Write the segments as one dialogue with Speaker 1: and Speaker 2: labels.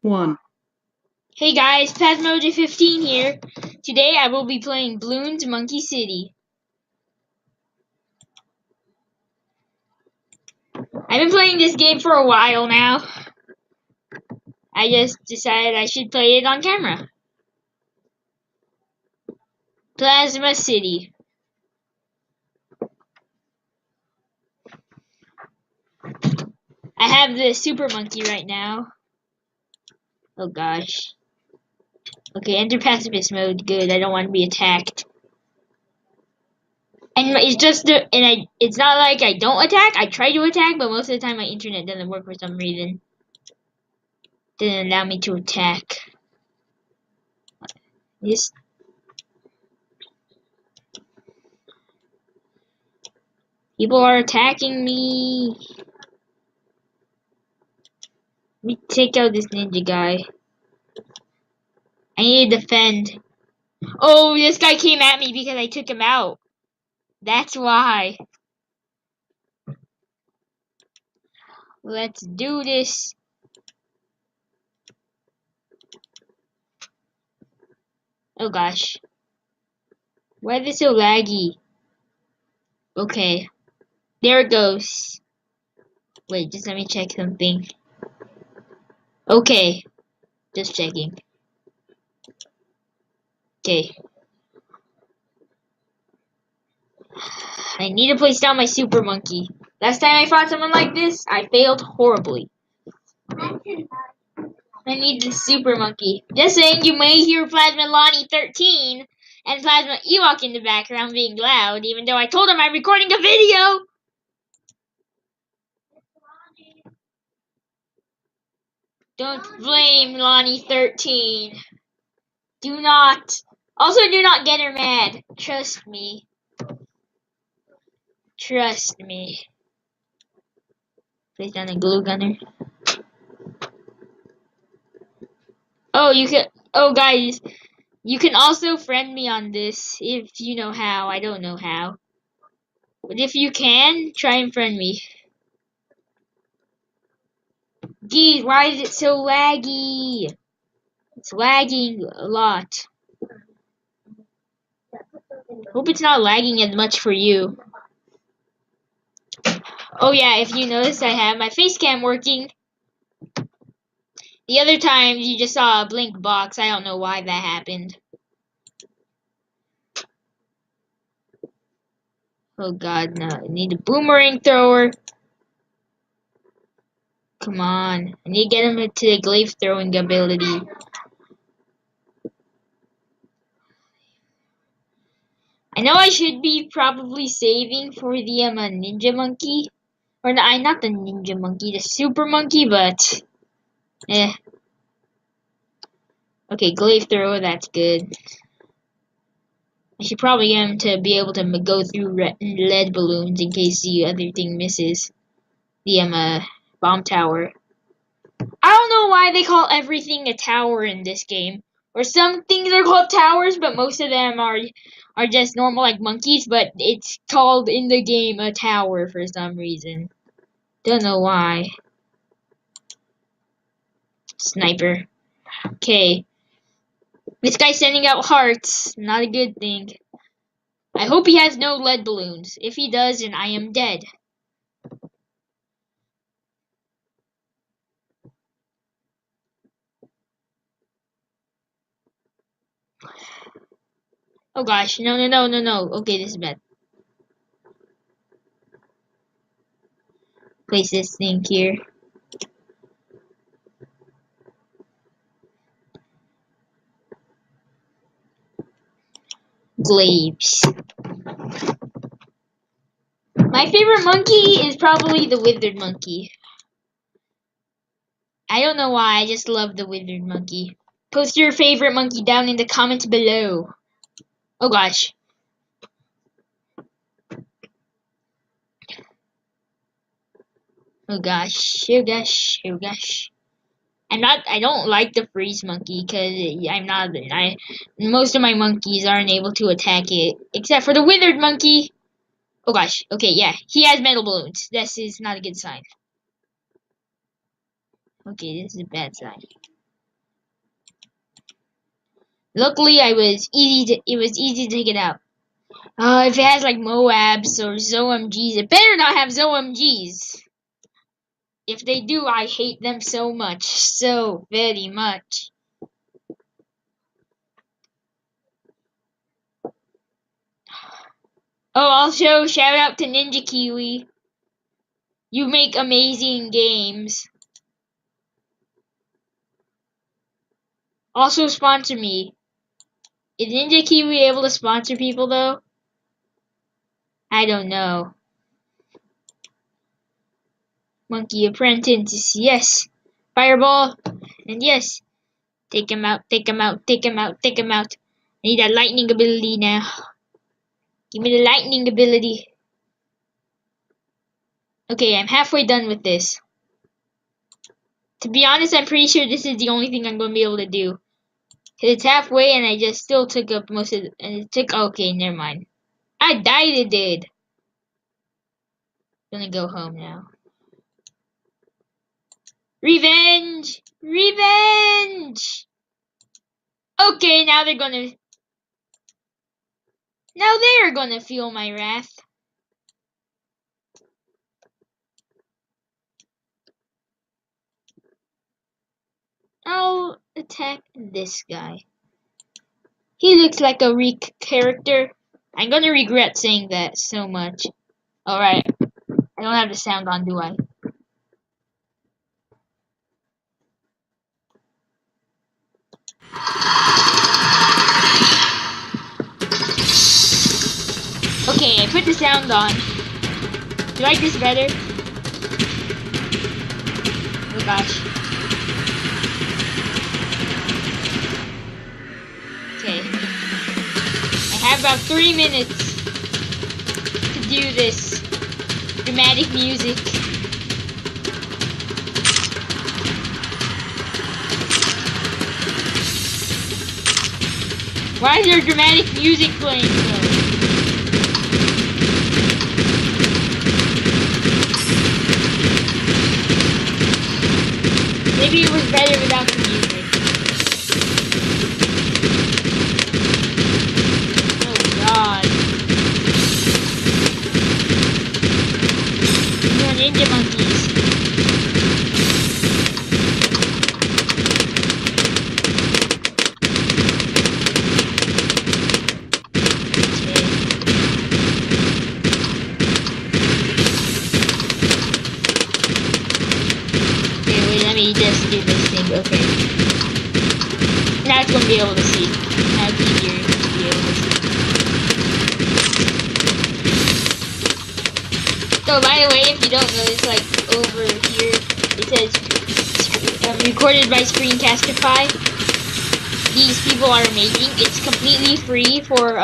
Speaker 1: One.
Speaker 2: Hey guys, Pasmoja15 here. Today I will be playing Bloons Monkey City. I've been playing this game for a while now. I just decided I should play it on camera. Plasma City. I have the Super Monkey right now. Oh gosh. Okay, enter pacifist mode. Good, I don't want to be attacked. And it's not like I don't attack. I try to attack, but most of the time my internet doesn't work for some reason. Doesn't allow me to attack. This People are attacking me. Let me take out this ninja guy. I need to defend. Oh, this guy came at me because I took him out. That's why. Let's do this. Oh gosh. Why is it so laggy? Okay. There it goes. Wait, just let me check something. Okay. Just checking. Okay. I need to place down my super monkey. Last time I fought someone like this, I failed horribly. I need the super monkey. Just saying, you may hear Plasma Lonnie 13 and Plasma Ewok in the background being loud, even though I told him I'm recording a video. Don't blame Lonnie 13. Do not. Also, do not get her mad. Trust me. Trust me. Place down a glue gunner. Oh, you can. Oh, guys. You can also friend me on this if you know how. I don't know how. But if you can, try and friend me. Geez, why is it so laggy? It's lagging a lot. Hope it's not lagging as much for you. Oh yeah, if you notice, I have my face cam working. The other times you just saw a blink box. I don't know why that happened. Oh god, no. I need a boomerang thrower. Come on. I need to get him to the glaive throwing ability. I know I should be probably saving for the ninja monkey. Or not the ninja monkey, the super monkey, but eh. Okay, glaive thrower, that's good. I should probably get him to be able to go through lead balloons in case the other thing misses. The bomb tower. I don't know why they call everything a tower in this game. Or some things are called towers, but most of them are just normal like monkeys, but it's called in the game a tower for some reason. Don't know why. Sniper. Okay. This guy's sending out hearts. Not a good thing. I hope he has no lead balloons. If he does, then I am dead. Oh gosh, no, no, no, no, no. Okay, this is bad. Place this thing here. Glaives. My favorite monkey is probably the withered monkey. I don't know why, I just love the withered monkey. Post your favorite monkey down in the comments below. Oh gosh. Oh gosh. Oh gosh. Oh gosh. I don't like the freeze monkey because most of my monkeys aren't able to attack it. Except for the withered monkey. Oh gosh. Okay, yeah. He has metal balloons. This is not a good sign. Okay, this is a bad sign. Luckily, it was easy to get out. If it has like Moabs or ZOMGs, it better not have ZOMGs. If they do, I hate them so much, so very much. Oh, also shout out to Ninja Kiwi. You make amazing games. Also sponsor me. Is Ninja Kiwi able to sponsor people though? I don't know. Monkey Apprentice, yes. Fireball, and yes. Take him out, take him out, take him out, take him out. I need that lightning ability now. Give me the lightning ability. Okay, I'm halfway done with this. To be honest, I'm pretty sure this is the only thing I'm going to be able to do. Cause it's halfway and I just still took up most of it. And it took, okay, never mind. I died, it did. Gonna go home now. Revenge! Revenge! Okay, now they're gonna feel my wrath. I'll attack this guy. He looks like a weak character. I'm gonna regret saying that so much. Alright. I don't have the sound on, do I? Okay, I put the sound on. Do you like this better? Oh gosh. Okay. I have about 3 minutes to do this dramatic music. Why is there dramatic music playing though? Maybe it was better without the music. Oh god. You're ninja monkeys. Just do this thing, okay. Now it's gonna be able to see. Now it's easier to be able to see. So by the way, if you don't know, it's like over here, it says recorded by Screencastify. These people are amazing. It's completely free for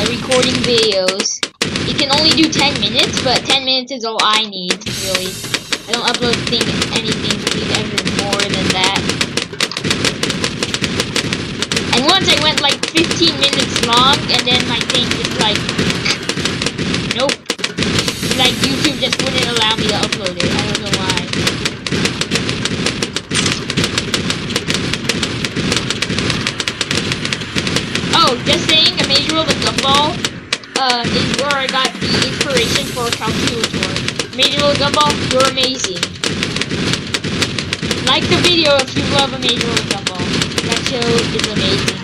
Speaker 2: recording videos. You can only do 10 minutes, but 10 minutes is all I need, really. I don't upload anything ever more than that. And once I went like 15 minutes long, and then my thing just like, nope. Like YouTube just wouldn't allow me to upload it. I don't know why. Oh, just saying, a major roll the gumball is where I got the inspiration for Calculator. Major Roll Gumball, you're amazing. Like the video if you love a Major Roll Gumball. That show is amazing.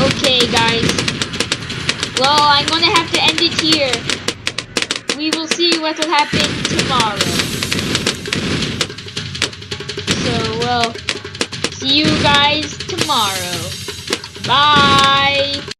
Speaker 2: Okay, guys. Well, I'm gonna have to end it here. We will see what will happen tomorrow. So, well, see you guys tomorrow. Bye!